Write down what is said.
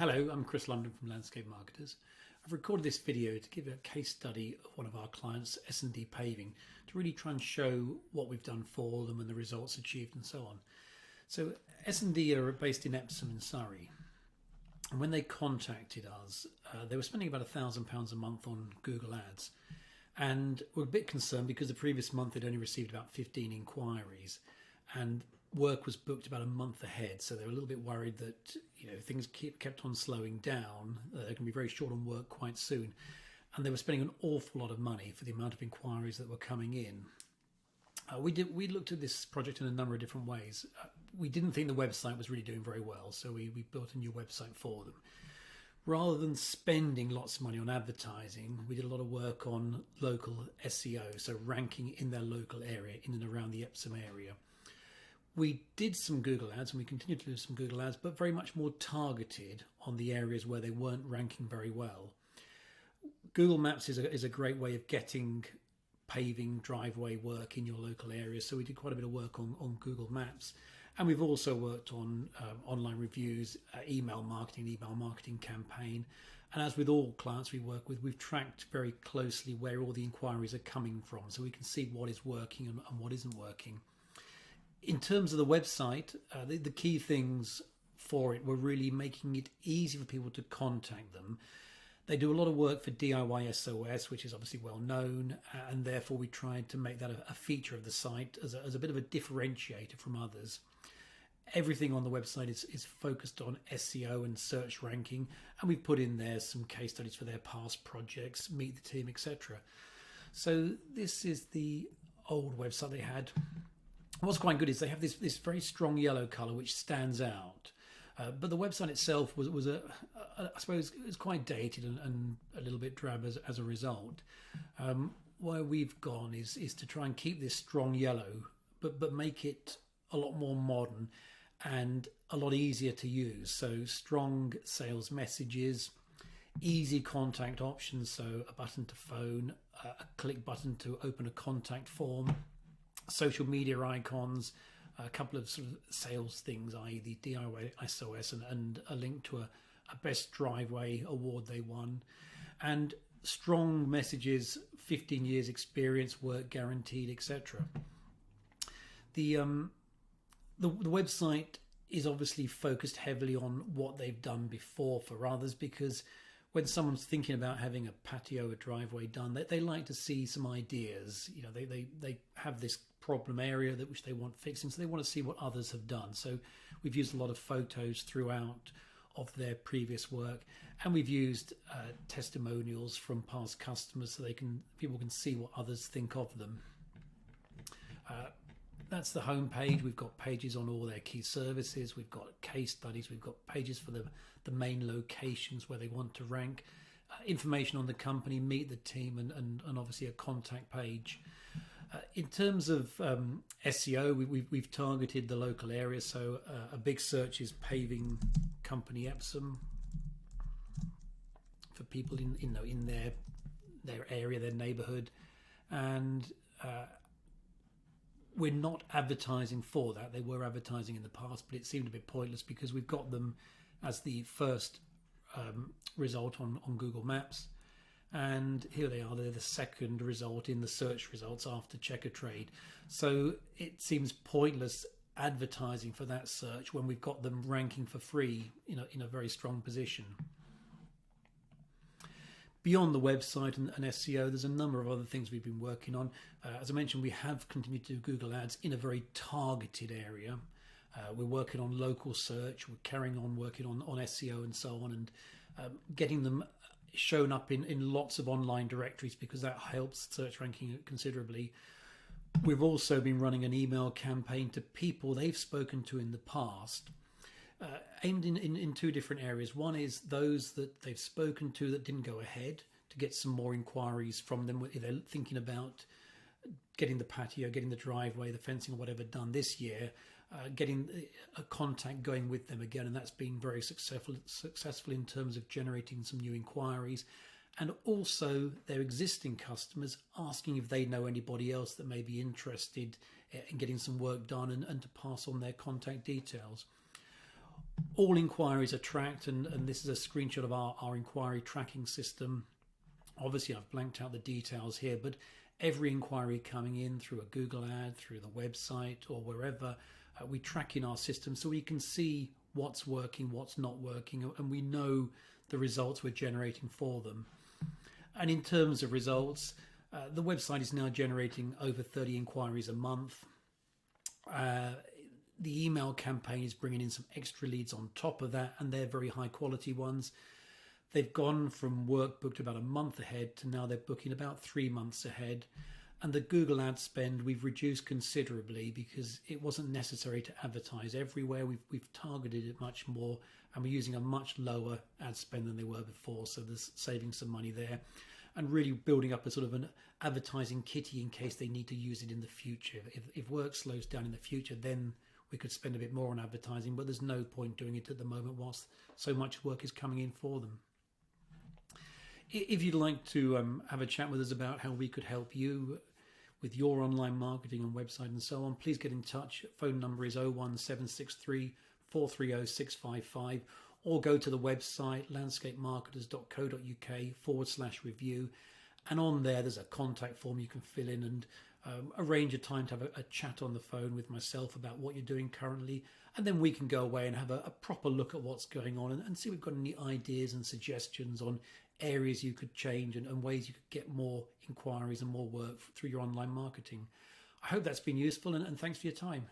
Hello, I'm Chris London from Landscape Marketers. I've recorded this video to give a case study of one of our clients, S&D Paving, to really try and show what we've done for them and the results achieved and so on. So S&D are based in Epsom in Surrey. And when they contacted us, they were spending about £1,000 a month on Google Ads. And we're a bit concerned because the previous month they'd only received about 15 inquiries. And work was booked about a month ahead, so they were a little bit worried that things kept on slowing down. They're going to be very short on work quite soon, and they were spending an awful lot of money for the amount of inquiries that were coming in. We looked at this project in a number of different ways. We didn't think the website was really doing very well, so we built a new website for them. Rather than spending lots of money on advertising, we did a lot of work on local SEO, so ranking in their local area, in and around the Epsom area. We did some Google Ads, and we continue to do some Google Ads, but very much more targeted on the areas where they weren't ranking very well. Google Maps is a great way of getting paving driveway work in your local area, so we did quite a bit of work on Google Maps. And we've also worked on online reviews, email marketing campaign. And as with all clients we work with, we've tracked very closely where all the inquiries are coming from, so we can see what is working and what isn't working. In terms of the website, the key things for it were really making it easy for people to contact them. They do a lot of work for DIY SOS, which is obviously well known, and therefore we tried to make that a feature of the site as a bit of a differentiator from others. Everything on the website is focused on SEO and search ranking, and we've put in there some case studies for their past projects, meet the team, etc. So this is the old website they had. What's quite good is they have this very strong yellow colour which stands out, but the website itself was I suppose it was quite dated and a little bit drab as a result. Where we've gone is to try and keep this strong yellow, but make it a lot more modern and a lot easier to use. So strong sales messages, easy contact options, so a button to phone, a click button to open a contact form, social media icons, a couple of sort of sales things, i.e. the DIY SOS and a link to a best driveway award they won, and strong messages, 15 years experience, work guaranteed, etc. The website is obviously focused heavily on what they've done before for others, because when someone's thinking about having a patio, a driveway done, they like to see some ideas. They have this problem area which they want fixing, so they want to see what others have done. So we've used a lot of photos throughout of their previous work, and we've used testimonials from past customers so people can see what others think of them. That's the home page. We've got pages on all their key services. We've got case studies. We've got pages for the main locations where they want to rank. Information on the company, meet the team, and obviously a contact page. In terms of SEO, we've targeted the local area. So a big search is paving company Epsom for people in their area, their neighbourhood, and we're not advertising for that. They were advertising in the past, but it seemed a bit pointless because we've got them as the first result on Google Maps. And here they are, they're the second result in the search results after check a trade. So it seems pointless advertising for that search when we've got them ranking for free in a very strong position. Beyond the website and SEO, there's a number of other things we've been working on. As I mentioned, we have continued to do Google Ads in a very targeted area. We're working on local search, we're carrying on working on SEO and so on, and getting them shown up in lots of online directories because that helps search ranking considerably. We've also been running an email campaign to people they've spoken to in the past, aimed in two different areas. One is those that they've spoken to that didn't go ahead, to get some more inquiries from them if they're thinking about getting the patio, getting the driveway, the fencing or whatever done this year, getting a contact going with them again, and that's been very successful in terms of generating some new inquiries. And also their existing customers asking if they know anybody else that may be interested in getting some work done and to pass on their contact details. All inquiries are tracked, and this is a screenshot of our inquiry tracking system. Obviously, I've blanked out the details here, but every inquiry coming in through a Google ad, through the website, or wherever, we track in our system so we can see what's working, what's not working, and we know the results we're generating for them. And in terms of results, the website is now generating over 30 inquiries a month. The email campaign is bringing in some extra leads on top of that, and they're very high quality ones. They've gone from work booked about a month ahead to now they're booking about 3 months ahead. And the Google ad spend we've reduced considerably because it wasn't necessary to advertise everywhere. We've targeted it much more, and we're using a much lower ad spend than they were before. So there's saving some money there, and really building up a sort of an advertising kitty in case they need to use it in the future. If work slows down in the future, then we could spend a bit more on advertising, but there's no point doing it at the moment whilst so much work is coming in for them. If you'd like to have a chat with us about how we could help you with your online marketing and website and so on, please get in touch. Phone number is 01763 430 655, or go to the website landscapemarketers.co.uk/review, and on there's a contact form you can fill in and arrange a time to have a chat on the phone with myself about what you're doing currently, and then we can go away and have a proper look at what's going on and see if we've got any ideas and suggestions on areas you could change and ways you could get more inquiries and more work through your online marketing. I hope that's been useful, and thanks for your time.